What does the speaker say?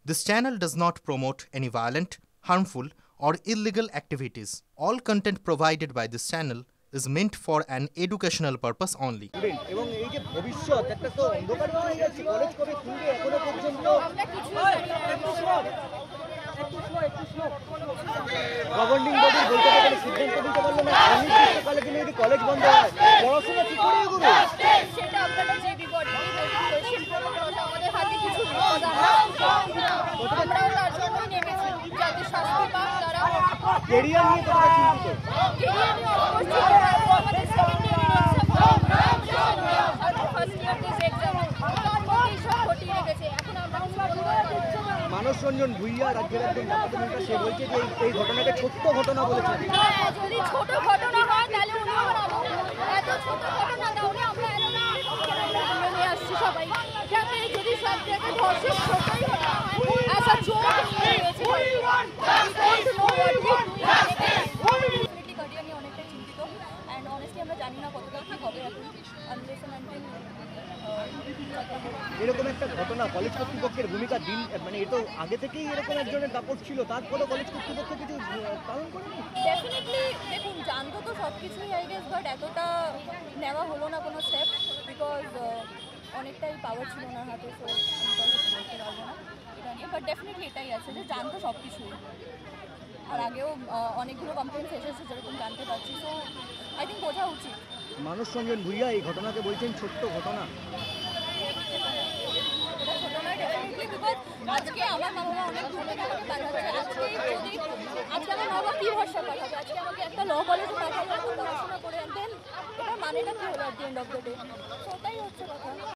This channel does not promote any violent, harmful, or illegal activities. All content provided by this channel is meant for an educational purpose only. এবং এই যে ভবিষ্যৎ একটা তো অন্ধকার হয়ে যাচ্ছে, কলেজ কবে খুলবে এখনো পর্যন্ত গভর্নিং বডির বলতে গেলে সিদ্ধান্ত নিতে পারলো না অনির্দিষ্টকালে কিন্তু যদি কলেজ বন্ধ হয় পড়াশোনা কি করে এগোবে? সেটা আপনারা জিবি বডি কোয়েশ্চেন করুন, আমাদের হাতে কিছু আমরাও তার জন্যই নেমেছি যাতে শাস্তি পাক তারা। কেরিয়ার নিয়ে তোমরা চিন্তিত? কেরিয়ার নিয়ে অবশ্যই আমাদের সেকেন্ড ইয়ারের exam first year this exam তারপরেই সব ঘটিয়ে রেখেছে। এখন আমরা মানস রঞ্জন ভূঁইয়া রাজ্যের একজন ডাক্তার, সে বলছে যে এই ঘটনাটা ছোট্ট ঘটনা বলেছেন। যদি ছোট ঘটনা হয় তাহলে উনি আবার এত ছোট ঘটনা তাহলে আমরা নিয়ে আসছি সবাই যাতে যদি সব জায়গায় ধর্ষণ ছোটই ঘটনা হয় অ্যাজ আ জোক নিয়ে রয়েছে। কারিয়ার নিয়ে অনেকটাই চিন্তিত অ্যান্ড অনেস্টলি আমরা জানি না কতটা কী হবে এখন আনলেস অ্যান্ড এরকম একটা ঘটনা কলেজ কর্তৃপক্ষের ভূমিকা দিন মানে এটা আগে থেকেই এরকম একজনের দাপট ছিল, তারপরে কলেজ কর্তৃপক্ষ কিছু পালন করেনি। ডেফিনেটলি দেখুন জানতো তো সব কিছুই আই গেস, বাট এতটা নেওয়া হলো না কোনো স্টেপ বিকজ অনেকটাই পাওয়ার ছিল না হাতে, সো আমি তো বলতে পারবো না এটা নিয়ে। বাট ডেফিনেটলি এটাই আছে যে জানতো সব কিছুই, আর আগেও অনেকগুলো কমপ্লেন্টস এসেছে যেরকম জানতে পারছি, সো আই থিঙ্ক বোঝা উচিত। মানস রঞ্জন ভূঁইয়া এই ঘটনাকে বলছেন ছোট্ট ঘটনা। এটা ছোটো নয় ডেফিনেটলি, বিকজ আজকে আমার মা বাবা অনেক দূরে আমাকে পাঠাচ্ছে। আজকে আমার মা বাবা কী ভরসা পাঠাবে? আজকে আমাকে একটা ল কলেজে পাঠাবে, পড়াশোনা করে দেন, এটার মানেটা কী হলো at the end of the day? ওটাই হচ্ছে কথা।